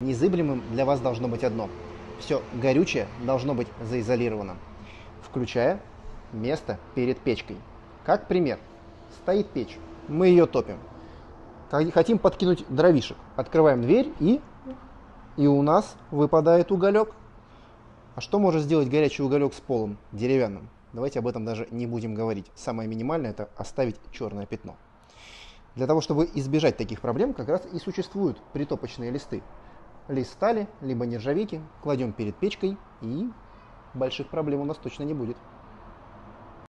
Незыблемым для вас должно быть одно. Все горючее должно быть заизолировано, включая место перед печкой. Как пример. Стоит печь, мы ее топим. Хотим подкинуть дровишек. Открываем дверь и у нас выпадает уголек. А что может сделать горячий уголек с полом деревянным? Давайте об этом даже не будем говорить. Самое минимальное — это оставить черное пятно. Для того, чтобы избежать таких проблем, как раз и существуют притопочные листы. Лист стали, либо нержавейки, кладем перед печкой, и больших проблем у нас точно не будет.